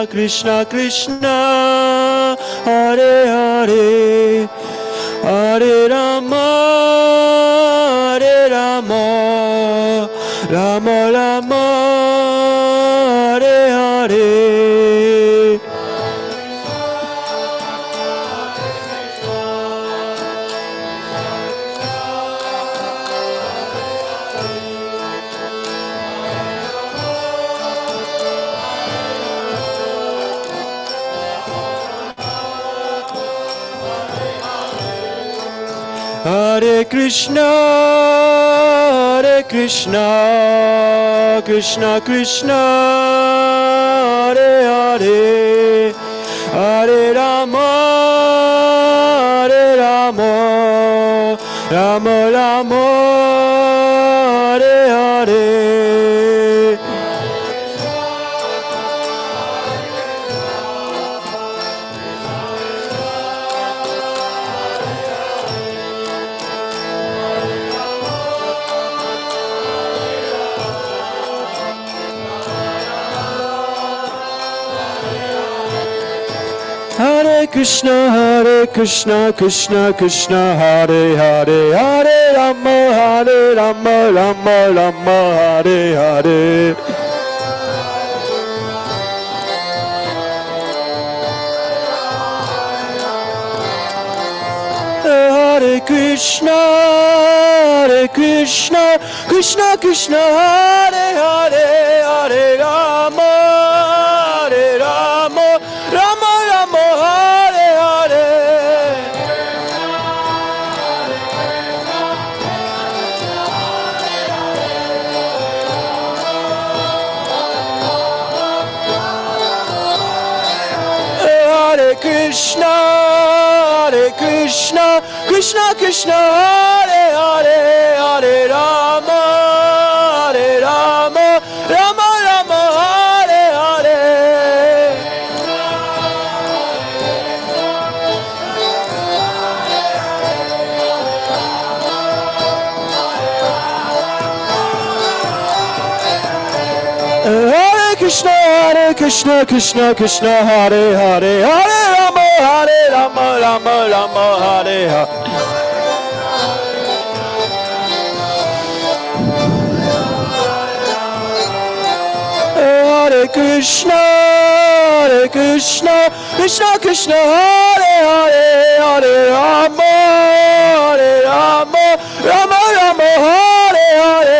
Krishna Krishna, Hare Hare, Hare Rama, Hare Rama, Rama Rama, Hare Hare. Hare Krishna, Krishna Krishna, Hare Hare, Hare Rama, Rama Rama, Hare Hare. Hare Krishna, Krishna Krishna, Hare Hare, Hare Rama, Rama Rama, Hare Hare. Hare Krishna, Krishna Krishna, Hare Hare, Hare Rama, Rama Rama, Hare Hare. Hare Krishna, Krishna Krishna, Hare Hare, Hare Rama, Rama Rama, Hare Hare. Hare Krishna, Krishna Krishna, Hare Hare, Hare Rama, Rama Rama, Hare Hare. Hare Krishna, Krishna Krishna, Hare Hare, Hare Rama, Rama Rama, Hare Hare.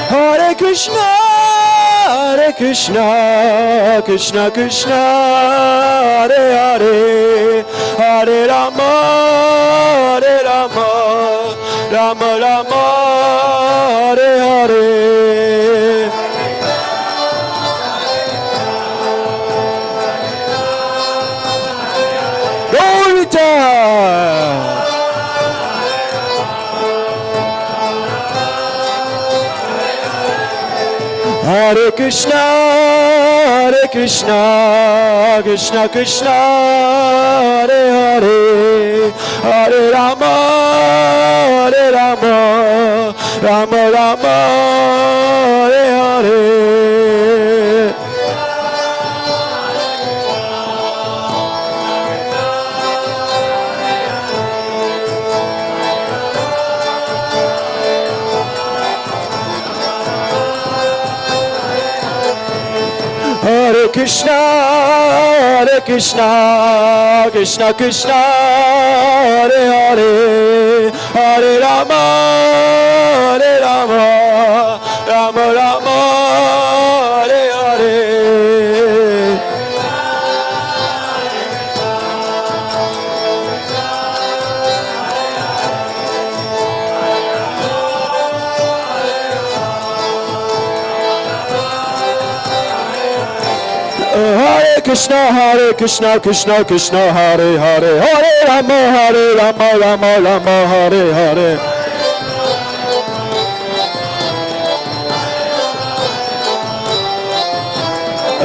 Hare Krishna, Krishna Krishna, Hare Hare, Hare Rama, Rama Rama, Hare Hare. Golita. Hare Krishna, Krishna Krishna, Hare Hare, Hare Rama, Rama Rama, Hare Hare. Hare Krishna, Krishna, Hare Hare, Hare Rama, Rama Rama, Hare Hare. Hare Krishna, Krishna, Hare Hare, Hare Rama, Rama Hare Hare.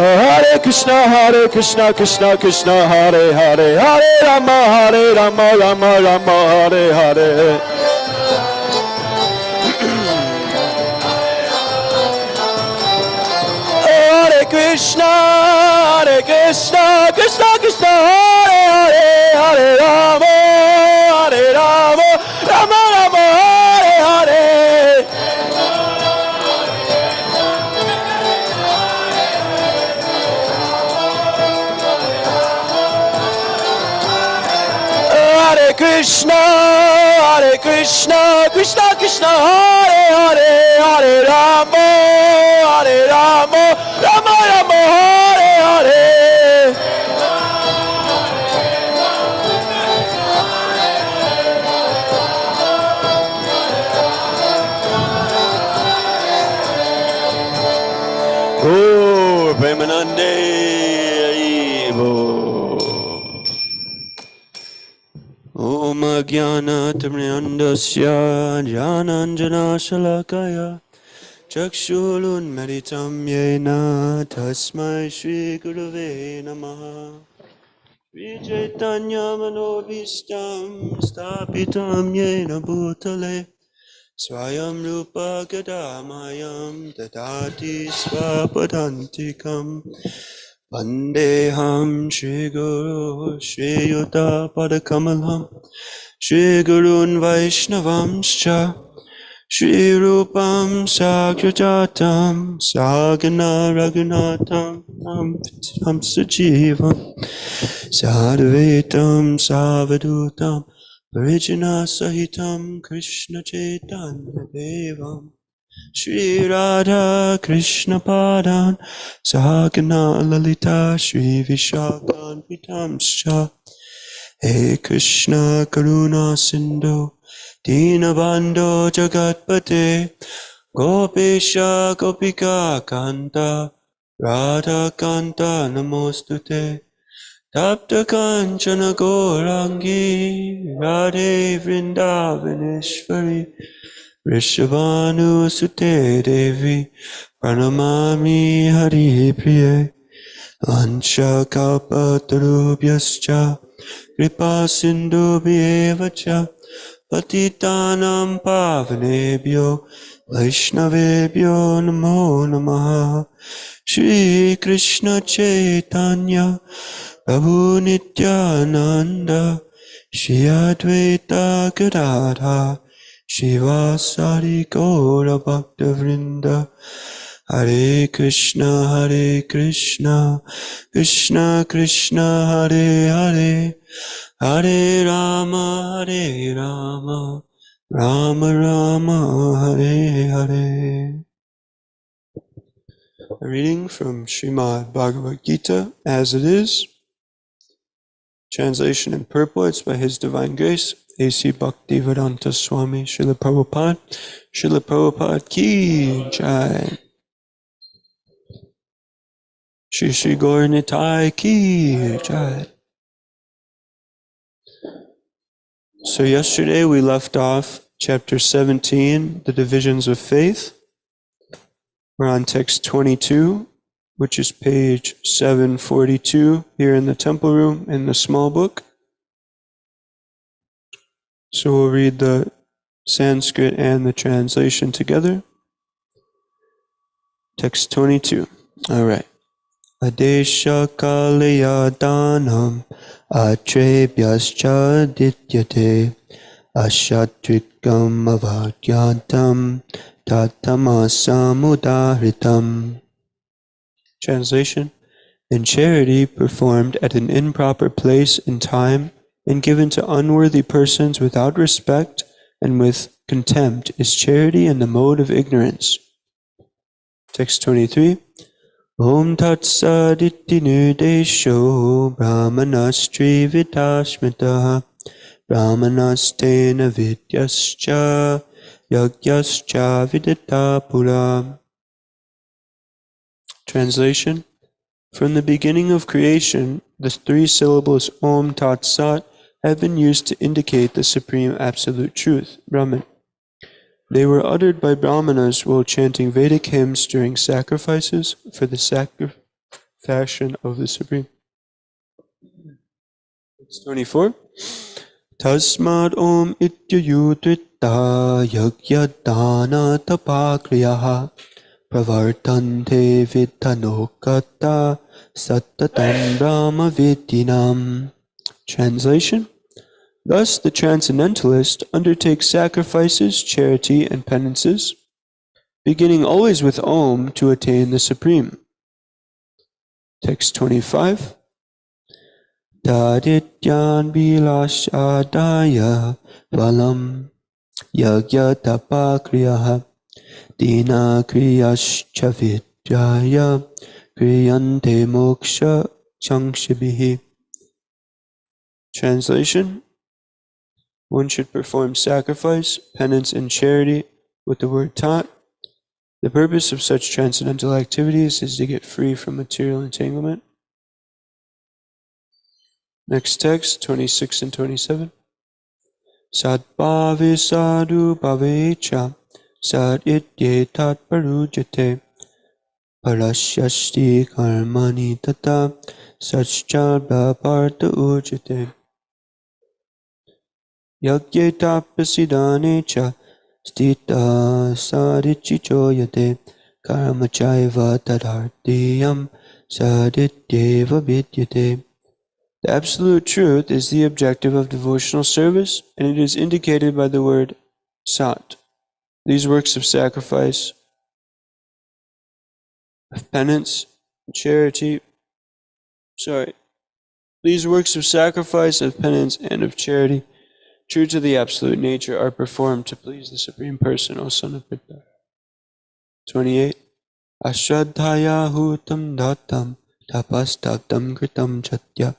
Hare Krishna, Krishna Krishna, Hare Hare, Hare Rama, Rama, Hare Hare. Hare Krishna, Krishna Krishna, Hare Hare, Hare Rama, Rama, Hare Hare. Hare Krishna, Krishna Krishna, Hare Hare, Hare Rama, Rama, Hare Hare. Oh, Premanande Ivo. Om Jnana Tamriyandasya Jnananjana Shalakaya Chakshulun Meditam Yena Tasmai Shri Gurave Namaha Shri Chaitanya Manobhistam Stapitam Yena Bhutale Swayam Rupa Gadamayam Dadati Swapadantikam Vandeham Shri Guru Shri Yuta Padakamalam Shri Gurun Vaishnavamscha Shri Rupam Sakrajatam Sagana Raghunatam Sajivam Sadhvetam Savadutam Varijana Sahitam Krishna Chaitanya Devam Shri Radha Krishna Padan Sagana Lalita Shri Vishakan Vitamscha He Krishna Karuna Sindhu Dinabandho Jagatpate Gopesha Gopika Kanta Radha Kanta Namostute Tapta Kanchana Gourangi Radhe Vrindavaneshwari Rishabhanu Sute Devi Pranamami Hari Priye Ansha Kalpatarubhyascha Kripa Sindhubhyevacha Patitanam Pavanebhyo Vaishnavebhyo Namo Namaha Shri Krishna Chaitanya Prabhu Nityananda Shri Advaita Gadadha Shivasari Gaura Bhakta Vrinda Hare Krishna, Krishna Krishna, Hare Hare, Hare Rama, Rama Rama, Hare Hare. A reading from Srimad Bhagavad Gita as it is. Translation and purports by His Divine Grace, A.C. Bhaktivedanta Swami Srila Prabhupada Ki Jai. Shri Shri Gaur Nitai Ki Jai. So yesterday we left off chapter 17, the divisions of faith. We're on text 22, which is page 742 here in the temple room in the small book. So we'll read the Sanskrit and the translation together. Text 22. All right. Adesha kalaya danam atrebhyascha dityate ashatrikam avadyantam tatamasamudahritam. Translation. In charity performed at an improper place and time and given to unworthy persons without respect and with contempt is charity in the mode of ignorance. Text 23. Om Tat Saditi Nirdesho Brahmanastri Vidashmita Brahmanastena Vidyascha Yagyascha Vidita Pura. Translation. From the beginning of creation, the three syllables Om Tat Sat have been used to indicate the supreme absolute truth, Brahman. They were uttered by Brahmanas while chanting Vedic hymns during sacrifices for fashion of the Supreme. It's 24. Tasmad om ityayutritta yagya dana tapakriyaha pravartante vidhanokata sattatam brahma vidinam. Translation. Thus the transcendentalist undertakes sacrifices, charity, and penances, beginning always with Om to attain the Supreme. Text 25. Tadityan bilashadaya valam yagya tapakriyaha dina kriyascha vidyaya kriyante moksha changshibihi. Translation. One should perform sacrifice, penance, and charity with the word tat. The purpose of such transcendental activities is to get free from material entanglement. Next text, 26 and 27. Sadbhave sadhu bhavecha sad itye tat parujate parashyasti karmani tata satchalpa partha ujate yagye tapasidane cha stita sadichicho yate karmachaiva tadhartiyam sadityeva vidyate. The absolute truth is the objective of devotional service, and it is indicated by the word sat. These works of sacrifice, of penance, these works of sacrifice, of penance, and of charity, true to the absolute nature, are performed to please the Supreme Person, O son of Buddha. 28. Ashraddhaya hutam datam tapastaptam kritam chatya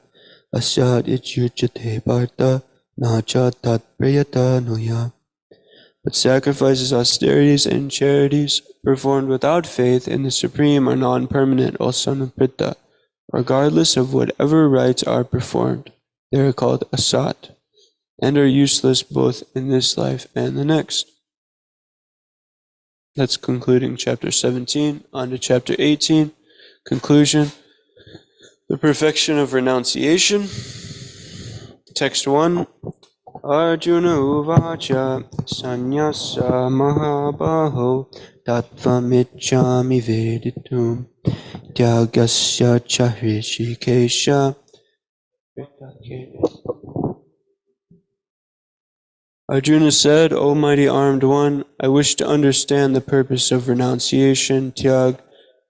asyad ityuchate partha nacha tat priyata nuya. But sacrifices, austerities, and charities performed without faith in the Supreme are non-permanent, O son of Pitta. Regardless of whatever rites are performed, they are called asat, and are useless both in this life and the next. That's concluding chapter 17. On to chapter 18. Conclusion. The perfection of renunciation. Text 1. Arjuna uvacha sannyasa mahabaho tattvamichami veditum tyagasya cha hrishikesha. Arjuna said, O mighty armed one, I wish to understand the purpose of renunciation, tyag,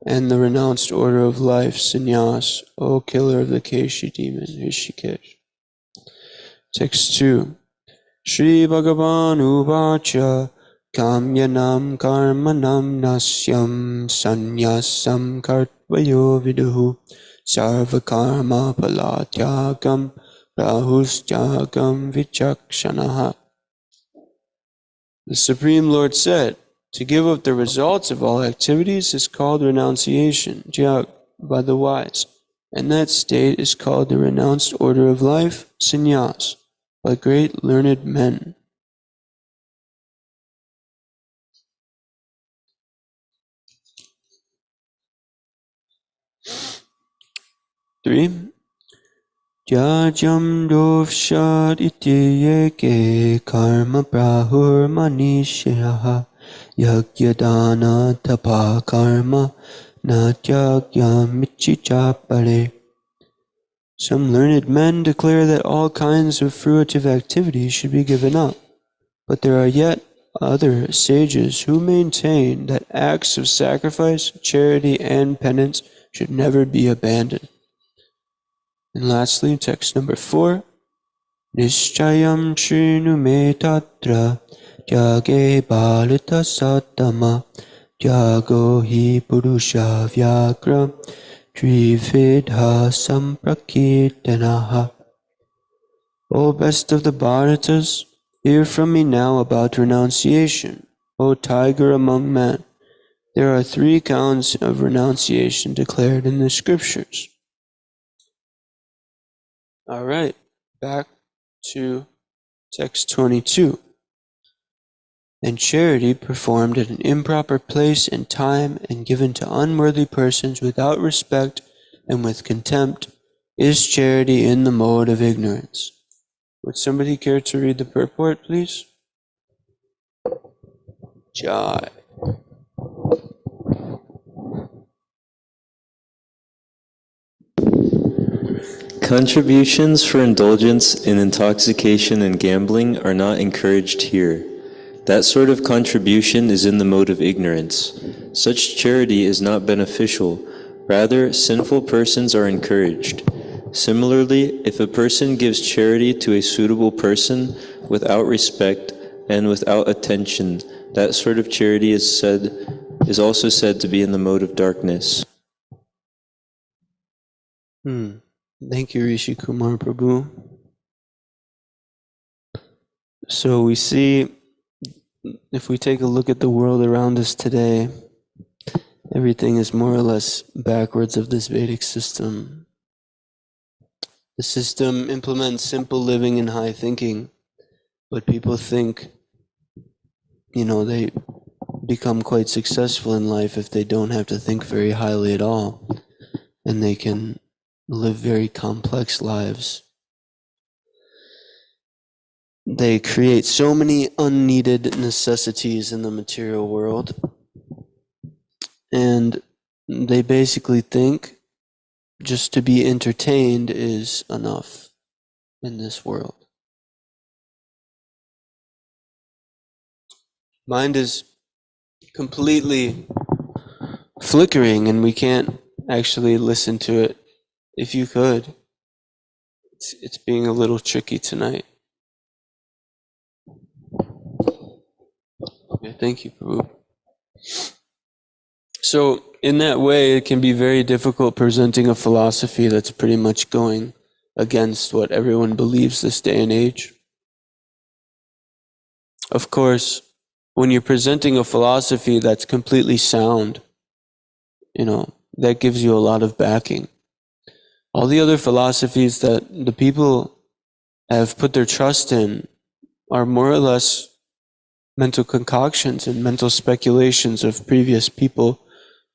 and the renounced order of life, sannyas, O killer of the Keshi demon, Rishikesh. Text 2. Shri Bhagavan uvacha kamyanam karmanam nasyam sannyasam kartvayo viduhu sarvakarma palatyagam rahustyagam vichakshanaha. The Supreme Lord said, to give up the results of all activities is called renunciation, jyag, by the wise, and that state is called the renounced order of life, sannyas, by great learned men. Three. Jajam dovshad ityeke karma prahur manishaha yagyadana tapa karma natyagya. Some learned men declare that all kinds of fruitive activities should be given up, but there are yet other sages who maintain that acts of sacrifice, charity, and penance should never be abandoned. And lastly, text number 4. Nishchayam shrinu me tatra tyage balita sattama tyago hi purusha vyagra trividha samprakirtanaha. O best of the Bharatas, hear from me now about renunciation. O tiger among men, there are 3 kinds of renunciation declared in the scriptures. All right, back to text 22. And charity performed at an improper place and time and given to unworthy persons without respect and with contempt is charity in the mode of ignorance. Would somebody care to read the purport, please? Jai. Contributions for indulgence in intoxication and gambling are not encouraged here. That sort of contribution is in the mode of ignorance. Such charity is not beneficial. Rather, sinful persons are encouraged. Similarly, if a person gives charity to a suitable person without respect and without attention, that sort of charity is also said to be in the mode of darkness. Thank you, Rishi Kumar Prabhu. So we see, if we take a look at the world around us today, everything is more or less backwards of this Vedic system. The system implements simple living and high thinking, but people think, they become quite successful in life if they don't have to think very highly at all, and they can live very complex lives. They create so many unneeded necessities in the material world, and they basically think just to be entertained is enough in this world. Mind is completely flickering, and we can't actually listen to it. If you could, it's being a little tricky tonight. Okay, thank you, Prabhu. So in that way, it can be very difficult presenting a philosophy that's pretty much going against what everyone believes this day and age. Of course, when you're presenting a philosophy that's completely sound, that gives you a lot of backing. All the other philosophies that the people have put their trust in are more or less mental concoctions and mental speculations of previous people,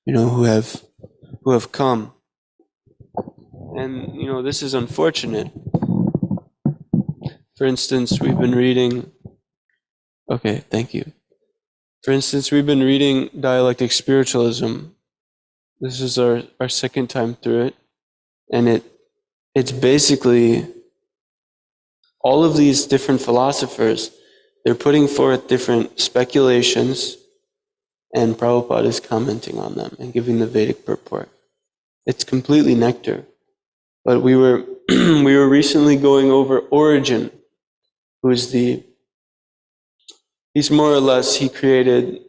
who have come. And, this is unfortunate. For instance, we've been reading... Okay, thank you. For instance, we've been reading Dialectic Spiritualism. This is our second time through it. And it's basically all of these different philosophers, they're putting forth different speculations, and Prabhupada is commenting on them and giving the Vedic purport. It's completely nectar. But we were recently going over Origen, who's he's more or less, he created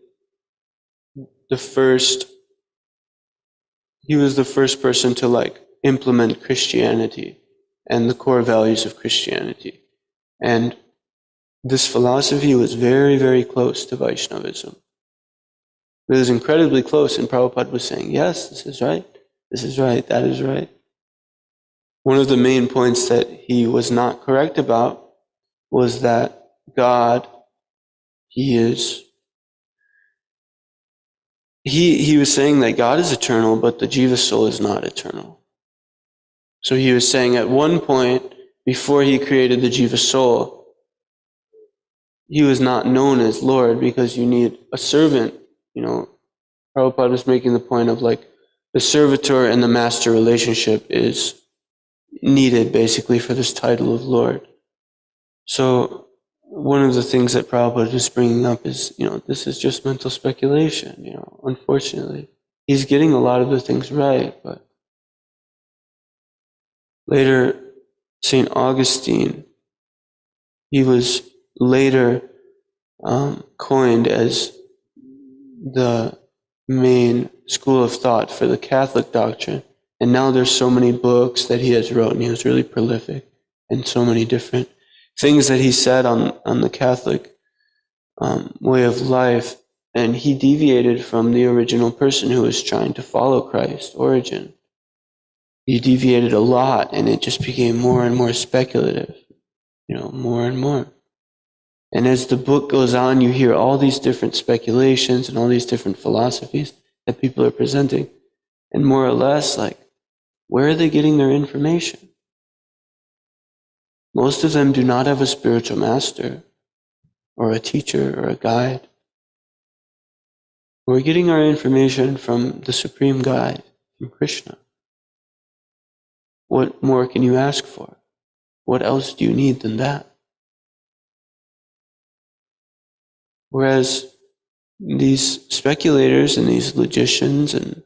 he was the first person to implement Christianity and the core values of Christianity. And this philosophy was very, very close to Vaishnavism. It was incredibly close, and Prabhupada was saying, yes, this is right, that is right. One of the main points that he was not correct about was that God, he was saying that God is eternal, but the jiva soul is not eternal. So he was saying at one point, before he created the jiva soul, he was not known as Lord because you need a servant. Prabhupada was making the point of the servitor and the master relationship is needed basically for this title of Lord. So one of the things that Prabhupada is bringing up is, this is just mental speculation, unfortunately. He's getting a lot of the things right, but later, St. Augustine, he was later coined as the main school of thought for the Catholic doctrine. And now there's so many books that he has written. He was really prolific and so many different things that he said on the Catholic way of life. And he deviated from the original person who was trying to follow Christ, Origen. He deviated a lot, and it just became more and more speculative, more and more. And as the book goes on, you hear all these different speculations and all these different philosophies that people are presenting. And more or less, Where are they getting their information? Most of them do not have a spiritual master or a teacher or a guide. We're getting our information from the Supreme Guide, from Krishna. What more can you ask for? What else do you need than that? Whereas these speculators and these logicians and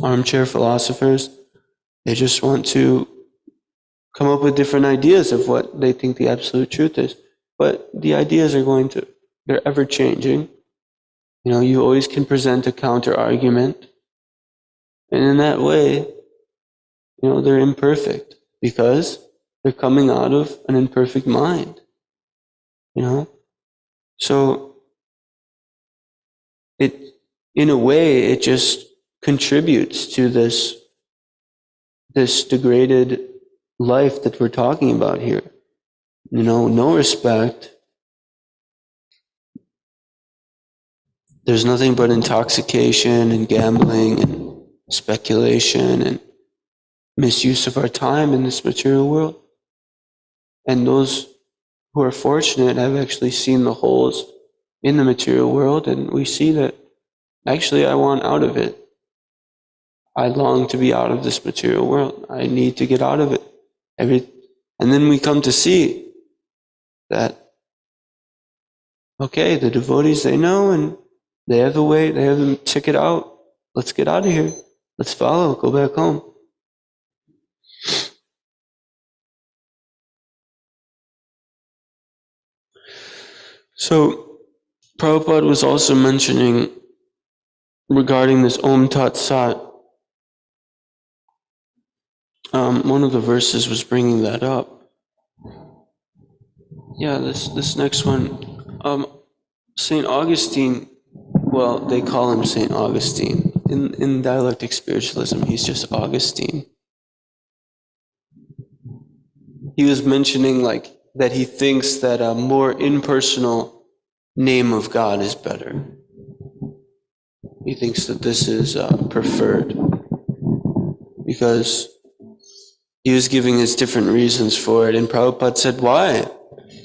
armchair philosophers, they just want to come up with different ideas of what they think the absolute truth is. But the ideas are they're ever changing. You always can present a counter argument. And in that way, they're imperfect because they're coming out of an imperfect mind. So in a way, it just contributes to this degraded life that we're talking about here. No respect. There's nothing but intoxication and gambling and speculation and misuse of our time in this material world. And those who are fortunate have actually seen the holes in the material world, and we see that actually I want out of it. I long to be out of this material world. I need to get out of it. And then we come to see that, okay, the devotees, they know, and they have the way, they have the ticket out. Let's get out of here. Let's follow, go back home. So, Prabhupada was also mentioning regarding this Om Tat Sat. One of the verses was bringing that up. Yeah, this next one. St. Augustine, well, they call him St. Augustine. In dialectic spiritualism, he's just Augustine. He was mentioning that he thinks that a more impersonal name of God is better. He thinks that this is preferred because he was giving his different reasons for it. And Prabhupada said, why?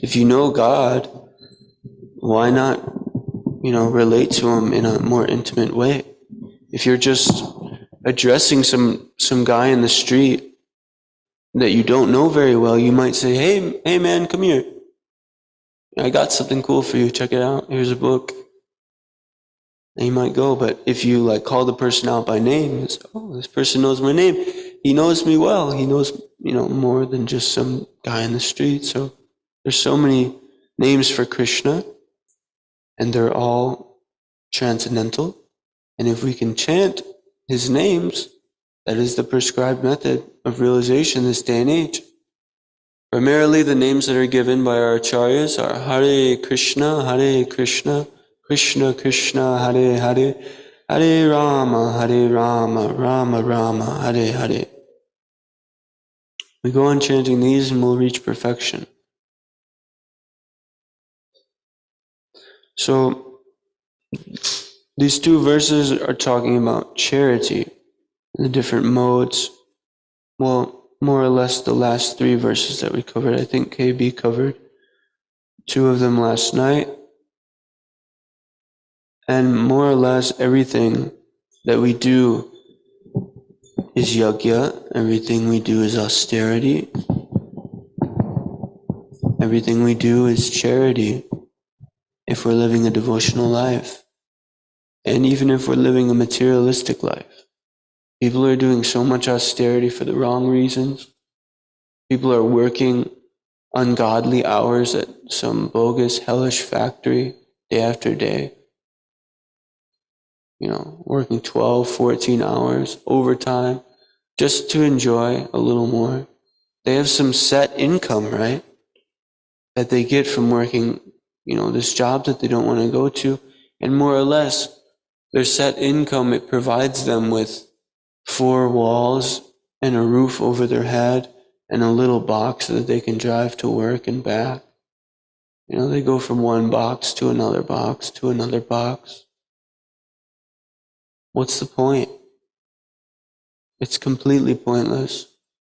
If you know God, why not, relate to him in a more intimate way? If you're just addressing some guy in the street that you don't know very well, you might say, hey man, come here. I got something cool for you. Check it out. Here's a book. And you might go, but if you call the person out by name, it's, oh, this person knows my name. He knows me well. He knows, more than just some guy in the street. So there's so many names for Krishna, and they're all transcendental. And if we can chant his names, that is the prescribed method of realization this day and age. Primarily, the names that are given by our acharyas are Hare Krishna, Krishna Krishna, Hare Hare, Hare Rama, Rama Rama, Hare Hare. We go on chanting these and we'll reach perfection. So, these two verses are talking about charity, the different modes. Well, more or less the last three verses that we covered. I think KB covered two of them last night. And more or less everything that we do is yajna. Everything we do is austerity. Everything we do is charity if we're living a devotional life. And even if we're living a materialistic life. People are doing so much austerity for the wrong reasons. People are working ungodly hours at some bogus, hellish factory day after day. Working 12, 14 hours, overtime, just to enjoy a little more. They have some set income, right? That they get from working, this job that they don't want to go to. And more or less, their set income, it provides them with 4 walls and a roof over their head and a little box so that they can drive to work and back. They go from one box to another box to another box. What's the point? It's completely pointless.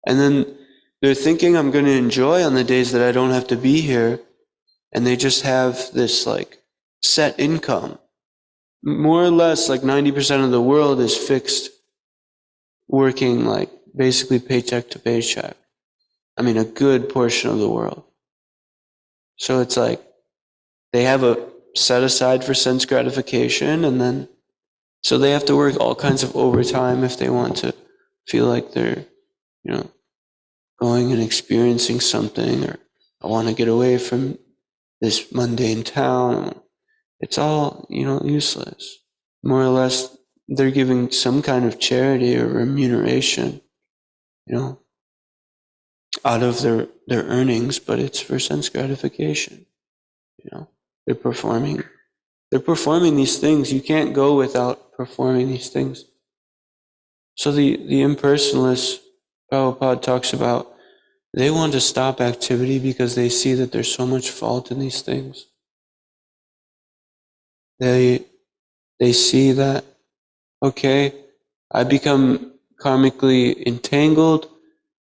And then they're thinking I'm going to enjoy on the days that I don't have to be here, and they just have this like set income. More or less, like 90% of the world is fixed, working like basically paycheck to paycheck. I mean, a good portion of the world. So it's like they have a set aside for sense gratification, and then so they have to work all kinds of overtime if they want to feel like they're, going and experiencing something, or I want to get away from this mundane town. It's all, useless. More or less, they're giving some kind of charity or remuneration, out of their earnings, but it's for sense gratification. They're performing these things. You can't go without performing these things. So the impersonalists, Prabhupada talks about, they want to stop activity because they see that there's so much fault in these things. They see that, okay, I become karmically entangled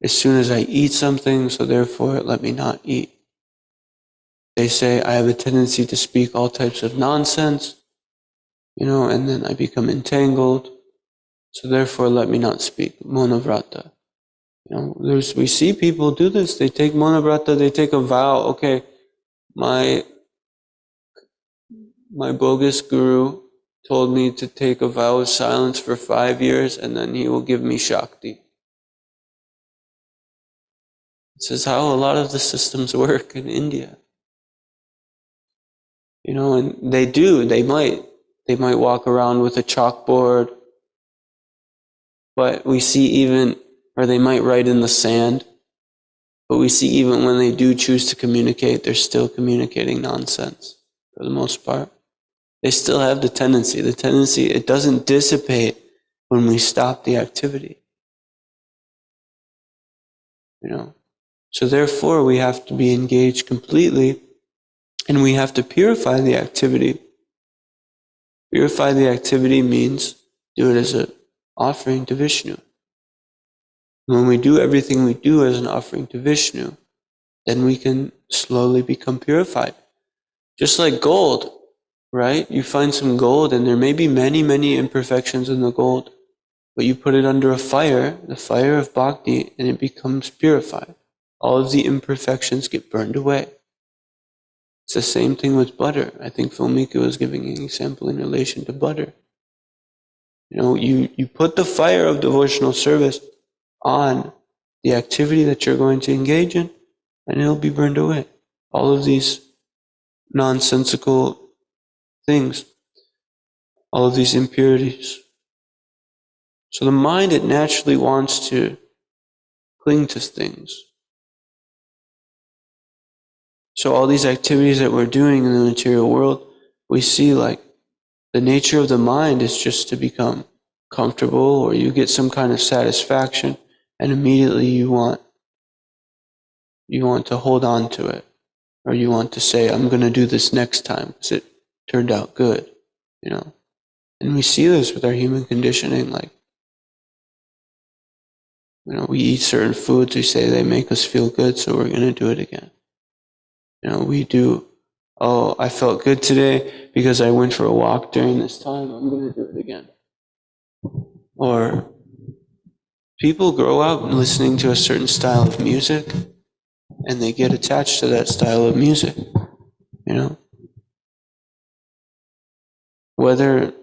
as soon as I eat something, so therefore let me not eat. They say I have a tendency to speak all types of nonsense, and then I become entangled, so therefore let me not speak. Monavrata. We see people do this. They take monavrata, they take a vow. Okay, my bogus guru told me to take a vow of silence for 5 years, and then he will give me Shakti. This is how a lot of the systems work in India. And they do. They might walk around with a chalkboard, but we see or they might write in the sand, but we see even when they do choose to communicate, they're still communicating nonsense for the most part. They still have the tendency. It doesn't dissipate when we stop the activity. So therefore we have to be engaged completely, and we have to purify the activity. Purify the activity means do it as an offering to Vishnu. When we do everything we do as an offering to Vishnu, then we can slowly become purified. Just like gold, right? You find some gold, and there may be many, many imperfections in the gold, but you put it under a fire, the fire of bhakti, and it becomes purified. All of the imperfections get burned away. It's the same thing with butter. I think Philmika was giving an example in relation to butter. You put the fire of devotional service on the activity that you're going to engage in, and it'll be burned away. All of these nonsensical things, all of these impurities. So the mind, it naturally wants to cling to things. So all these activities that we're doing in the material world, we see like the nature of the mind is just to become comfortable, or you get some kind of satisfaction, and immediately you want to hold on to it, or you want to say, I'm going to do this next time because it turned out good, And we see this with our human conditioning, like, we eat certain foods, we say they make us feel good, so we're going to do it again. We do, oh, I felt good today because I went for a walk during this time, I'm going to do it again. Or people grow up listening to a certain style of music, and they get attached to that style of music, Whether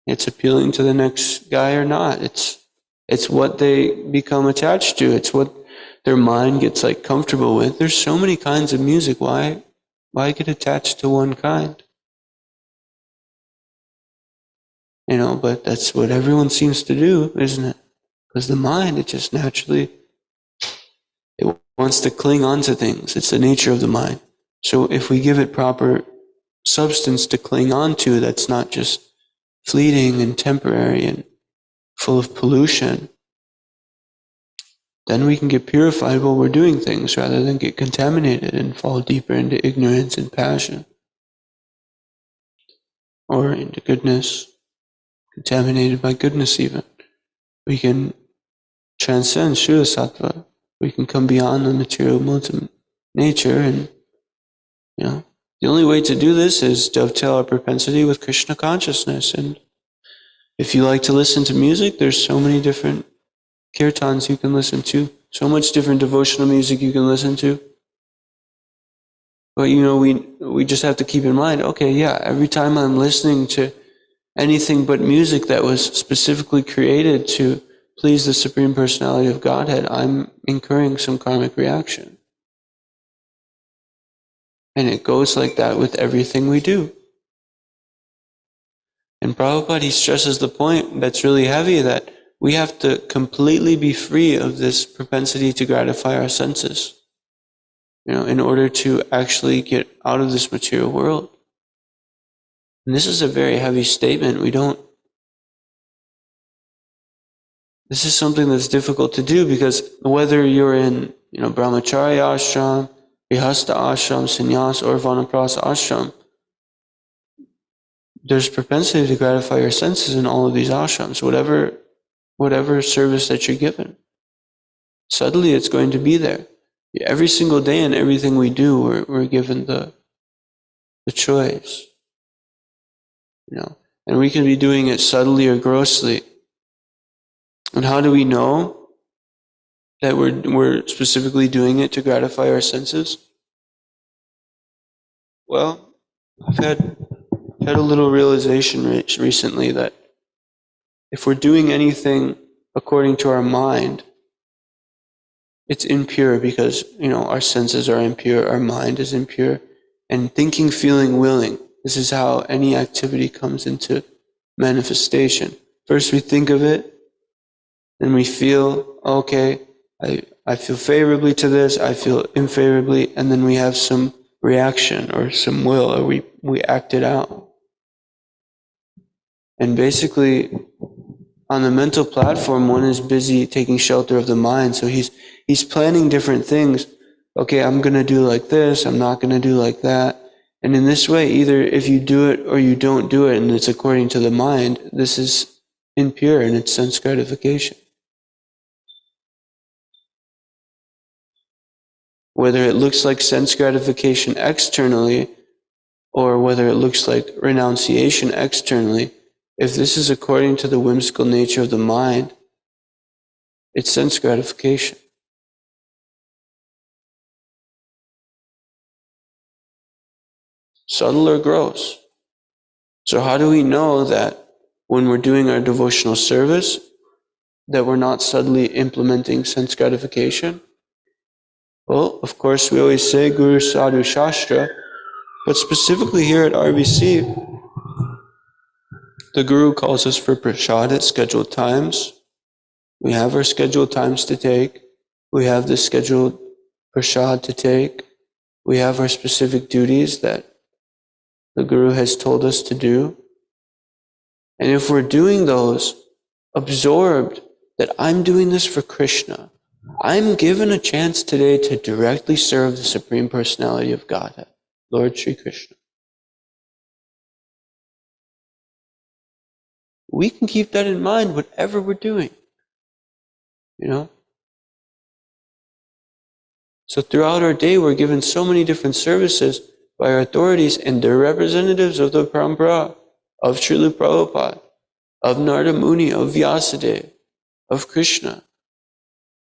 it's appealing to the next guy or not, it's what they become attached to. It's what their mind gets like comfortable with. There's so many kinds of music. Why get attached to one kind? But that's what everyone seems to do, isn't it? Because the mind, it just naturally, it wants to cling on to things. It's the nature of the mind. So if we give it proper substance to cling on to, that's not just fleeting and temporary and full of pollution, then we can get purified while we're doing things rather than get contaminated and fall deeper into ignorance and passion, or into goodness, contaminated by goodness even. We can transcend Shuddha Sattva. We can come beyond the material modes of nature, and the only way to do this is dovetail our propensity with Krishna consciousness. And if you like to listen to music, there's so many different kirtans you can listen to, so much different devotional music you can listen to. But we just have to keep in mind, okay, every time I'm listening to anything but music that was specifically created to please the Supreme Personality of Godhead, I'm incurring some karmic reaction. And it goes like that with everything we do. And Prabhupada, he stresses the point that's really heavy, that we have to completely be free of this propensity to gratify our senses, in order to actually get out of this material world. And this is a very heavy statement. This is something that's difficult to do, because whether you're in, brahmacharya ashram, grihastha ashram, sannyas, or vanaprastha ashram, there's propensity to gratify your senses in all of these ashrams, whatever service that you're given. Suddenly it's going to be there. Every single day in everything we do, we're given the choice. And we can be doing it subtly or grossly. And how do we know that we're specifically doing it to gratify our senses? Well, I've had a little realization recently that if we're doing anything according to our mind, it's impure, because our senses are impure, our mind is impure, and thinking, feeling, willing. This is how any activity comes into manifestation. First we think of it, then we feel, okay, I feel favorably to this, I feel unfavorably, and then we have some reaction or some will, or we act it out. And basically, on the mental platform, one is busy taking shelter of the mind, so he's planning different things. Okay, I'm going to do like this, I'm not going to do like that. And in this way, either if you do it or you don't do it, and it's according to the mind, this is impure and it's sense gratification. Whether it looks like sense gratification externally, or whether it looks like renunciation externally, if this is according to the whimsical nature of the mind, it's sense gratification. Subtle or gross. So how do we know that when we're doing our devotional service, that we're not subtly implementing sense gratification? Well, of course, we always say Guru Sadhu Shastra, but specifically here at RBC, the Guru calls us for prasad at scheduled times. We have our scheduled times to take. We have the scheduled prasad to take. We have our specific duties that the Guru has told us to do. And if we're doing those, absorbed that I'm doing this for Krishna, I'm given a chance today to directly serve the Supreme Personality of Godhead, Lord Sri Krishna. We can keep that in mind whatever we're doing, So throughout our day, we're given so many different services by our authorities, and they're representatives of the Parampara, of Srila Prabhupada, of Narada Muni, of Vyasadeva, of Krishna,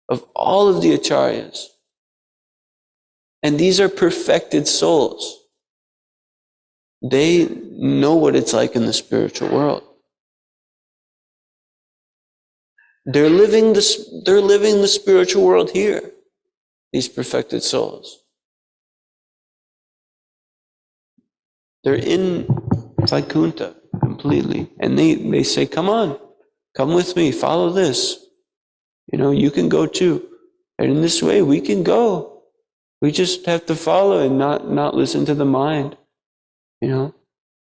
of all of the acharyas. And these are perfected souls. They know what it's like in the spiritual world. They're living the spiritual world here, these perfected souls. They're in Vaikuntha completely. And they say, come on, come with me, follow this. You can go too. And in this way, we can go. We just have to follow and not listen to the mind.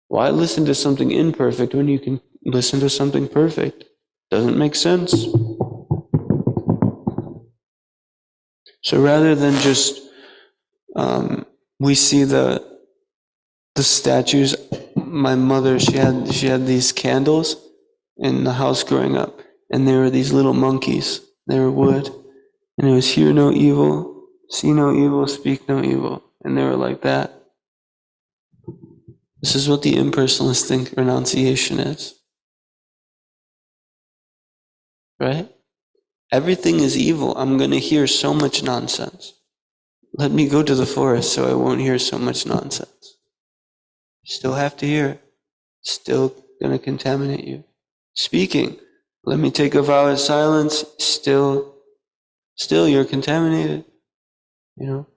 Why listen to something imperfect when you can listen to something perfect? Doesn't make sense. So rather than just, we see the statues. My mother, she had these candles in the house growing up, and they were these little monkeys. They were wood. And it was hear no evil, see no evil, speak no evil. And they were like that. This is what the impersonalist think renunciation is. Right? Everything is evil. I'm going to hear so much nonsense. Let me go to the forest so I won't hear so much nonsense. Still have to hear. Still going to contaminate you. Speaking. Let me take a vow of silence. Still you're contaminated. You know?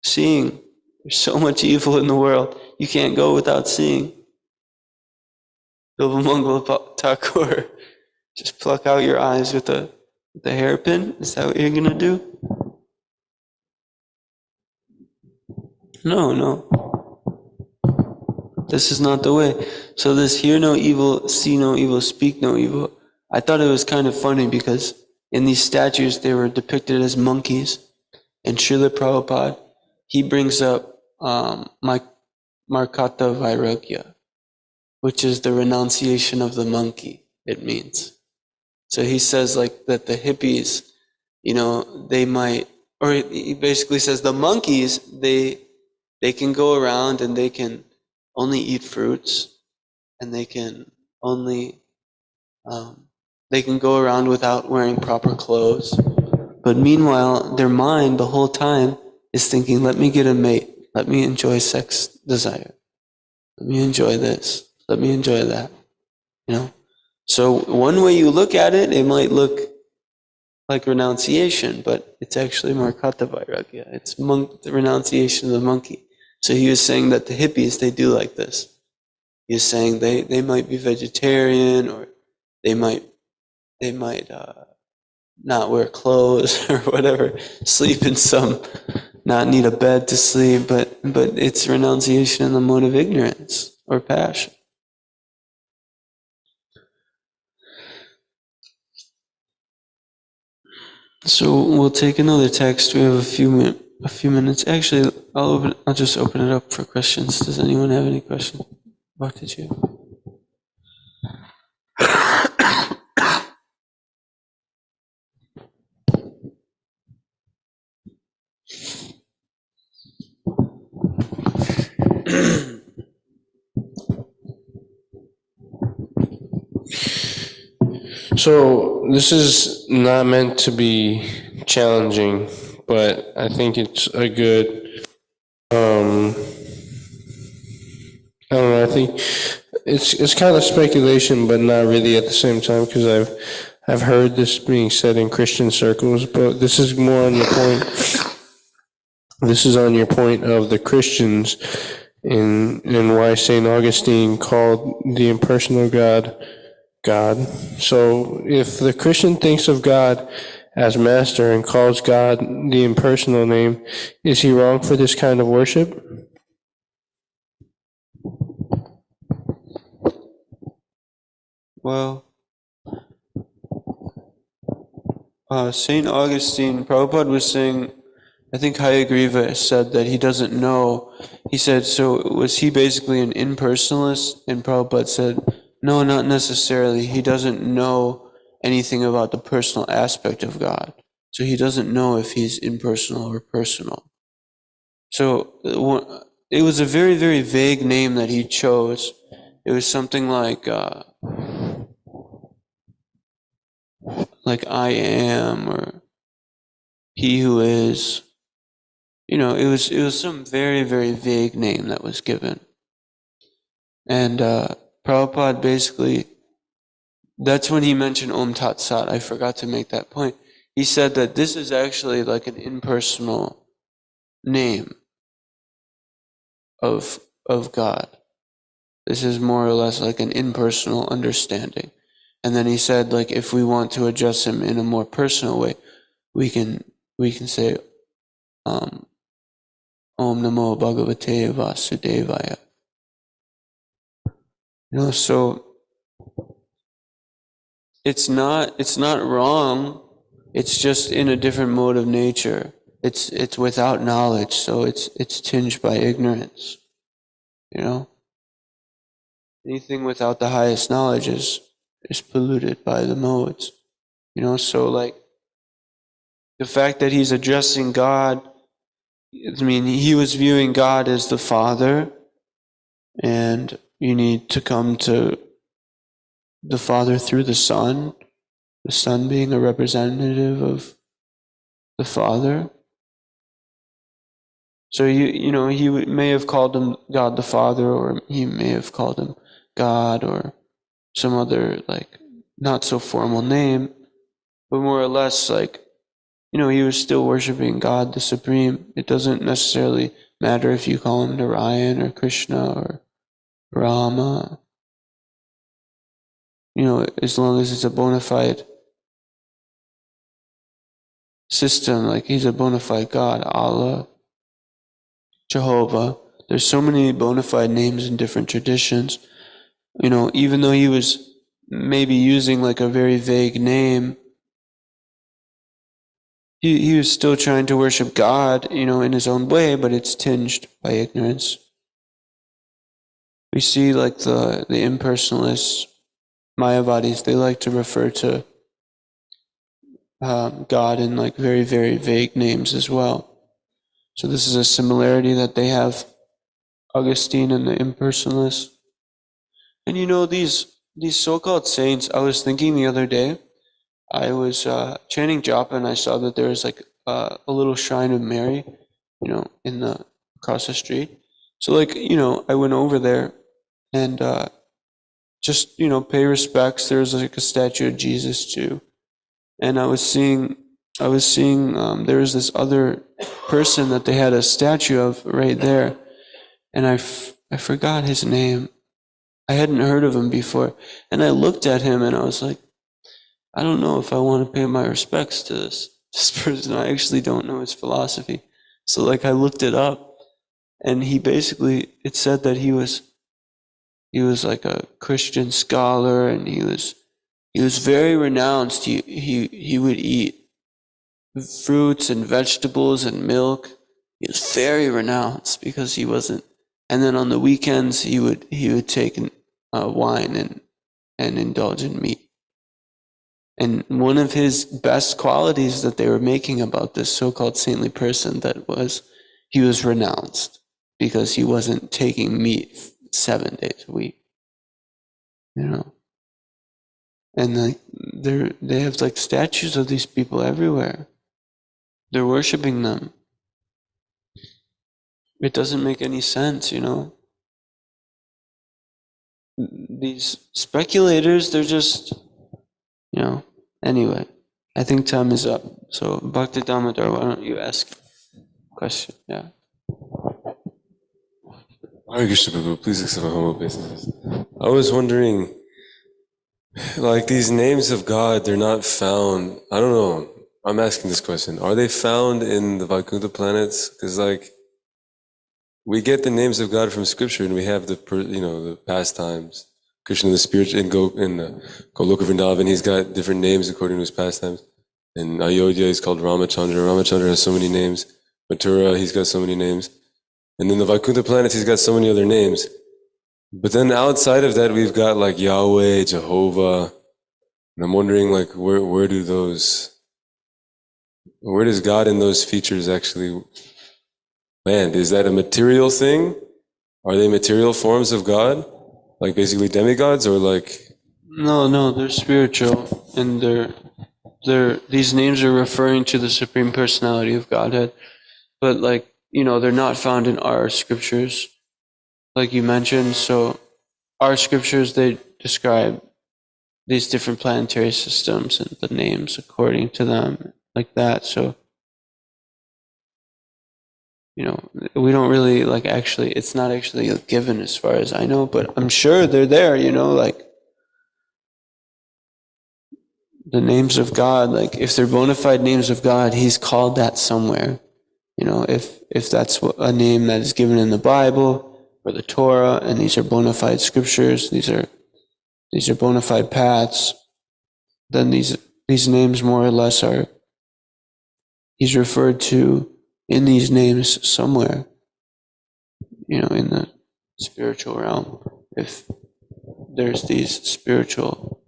Seeing. There's so much evil in the world. You can't go without seeing. Bilvamangala Thakur. Just pluck out your eyes with the hairpin? Is that what you're going to do? No. This is not the way. So this hear no evil, see no evil, speak no evil. I thought it was kind of funny because in these statues they were depicted as monkeys. And Srila Prabhupada, he brings up Markata Vairagya, which is the renunciation of the monkey, it means. So he says like that the hippies, they might, or he basically says the monkeys, they can go around and they can only eat fruits, and they can only, they can go around without wearing proper clothes. But meanwhile, their mind the whole time is thinking, let me get a mate, let me enjoy sex desire, let me enjoy this, let me enjoy that, So one way you look at it, it might look like renunciation, but it's actually Markata Vairagya. It's the renunciation of the monkey. So he was saying that the hippies, they do like this. He was saying they might be vegetarian, or they might not wear clothes or whatever, sleep in not need a bed to sleep, but it's renunciation in the mode of ignorance or passion. So we'll take another text. We have a few minutes. Actually, I'll just open it up for questions. Does anyone have any questions? Bhakti? So this is not meant to be challenging, but I think it's a good, I don't know, I think it's kind of speculation, but not really at the same time, because I've heard this being said in Christian circles, but this is more on the point. This is on your point of the Christians and why St. Augustine called the impersonal God. So if the Christian thinks of God as master and calls God the impersonal name, is he wrong for this kind of worship? Well, St. Augustine, Prabhupada was saying, I think Hayagriva said that he doesn't know. He said, so was he basically an impersonalist? And Prabhupada said, no, not necessarily. He doesn't know anything about the personal aspect of God. So he doesn't know if he's impersonal or personal. So it was a very, very vague name that he chose. It was something like I am, or he who is. It was some very, very vague name that was given. And Prabhupada basically, that's when he mentioned Om Tat Sat. I forgot to make that point. He said that this is actually like an impersonal name of God. This is more or less like an impersonal understanding. And then he said, like, if we want to address him in a more personal way, we can say Om Namo Bhagavate Vasudevaya. So it's not wrong. It's just in a different mode of nature. It's without knowledge, so it's tinged by ignorance. Anything without the highest knowledge is polluted by the modes. So like The fact that he's addressing God, I mean, he was viewing God as the Father, and you need to come to the Father through the Son being a representative of the Father. So he may have called him God the Father, or he may have called him God, or some other not so formal name, but more or less he was still worshiping God the Supreme. It doesn't necessarily matter if you call him Narayan or Krishna or Rama, as long as it's a bona fide system, like he's a bona fide God, Allah, Jehovah. There's so many bona fide names in different traditions. Even though he was maybe using like a very vague name, he was still trying to worship God, in his own way, but it's tinged by ignorance. We see like the impersonalists, Mayavadis, they like to refer to God in like very, very vague names as well. So this is a similarity that they have, Augustine and the impersonalists. And these so-called saints, I was thinking the other day, I was chanting japa and I saw that there was like a little shrine of Mary, across the street. So I went over there and just pay respects. There was like a statue of Jesus too, and I was seeing there was this other person that they had a statue of right there, and I forgot his name. I hadn't heard of him before, and I looked at him and I was like, I don't know if I want to pay my respects to this person. I actually don't know his philosophy. So I looked it up, and it said that he was like a Christian scholar, and he was very renounced. He would eat fruits and vegetables and milk. He was very renounced because he wasn't. And then on the weekends he would take wine and indulge in meat. And one of his best qualities that they were making about this so-called saintly person he was renounced because he wasn't taking meat 7 days a week. And they have like statues of these people everywhere. They're worshiping them. It doesn't make any sense, These speculators, they're just, Anyway, I think time is up. So, Bhakti Damodar, why don't you ask a question? Yeah. Hare Krishna, Prabhu, please accept my humble obeisance. I was wondering, these names of God, they're not found, I don't know, I'm asking this question. Are they found in the Vaikuntha planets? Because we get the names of God from scripture and we have the pastimes. Krishna, the spirit in the Goloka Vrindavan, he's got different names according to his pastimes. In Ayodhya, he's called Ramachandra. Ramachandra has so many names. Mathura, he's got so many names. And then the Vaikuntha planets, he's got so many other names. But then outside of that, we've got Yahweh, Jehovah. And I'm wondering where does God in those features actually land? Is that a material thing? Are they material forms of God? Basically demigods, or No, they're spiritual, and these names are referring to the Supreme Personality of Godhead, but they're not found in our scriptures, like you mentioned. So our scriptures, they describe these different planetary systems and the names according to them, like that. So we don't really actually, it's not actually given as far as I know, but I'm sure they're there, the names of God, if they're bona fide names of God, he's called that somewhere. If that's a name that is given in the Bible or the Torah, and these are bona fide scriptures, these are bona fide paths, then these names more or less he's referred to in these names somewhere, in the spiritual realm, if there's these spiritual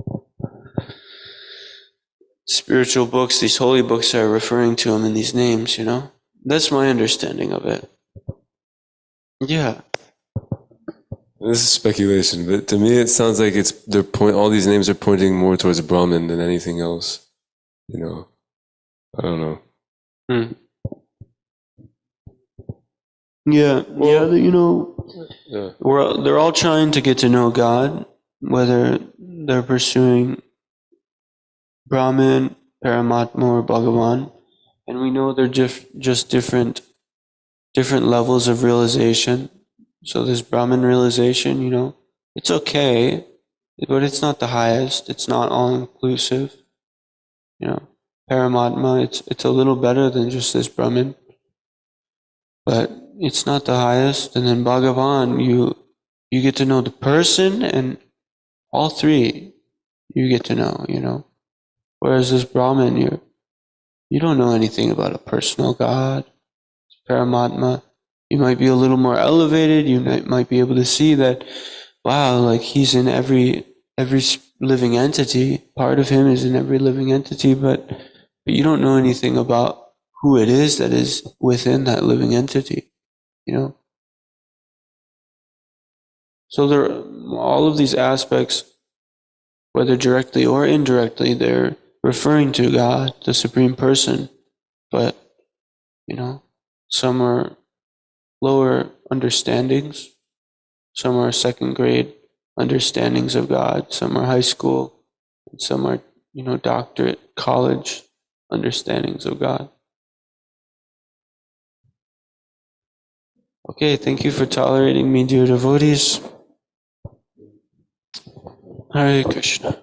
spiritual books, these holy books are referring to him in these names, you know? That's my understanding of it. Yeah. This is speculation, but to me it sounds like all these names are pointing more towards Brahman than anything else. You know, I don't know. Yeah, you know, Yeah. they're all trying to get to know God, whether they're pursuing Brahman, Paramatma, or Bhagavan, and we know they're just different levels of realization. So this Brahman realization, you know, it's okay, but it's not the highest. It's not all inclusive. You know, Paramatma, it's a little better than just this Brahman, but it's not the highest. And then Bhagavan, you get to know the person, and all three you get to know, you know. Whereas this Brahman, you don't know anything about a personal God. Paramatma, you might be a little more elevated. You might be able to see that, wow, like he's in every living entity. Part of him is in every living entity, but you don't know anything about who it is that is within that living entity, you know. So there, all of these aspects, whether directly or indirectly, they're referring to God, the Supreme Person, but, you know, some are lower understandings, some are second grade understandings of God, some are high school, and some are, you know, doctorate, college understandings of God. Okay, thank you for tolerating me, dear devotees. Hare Krishna.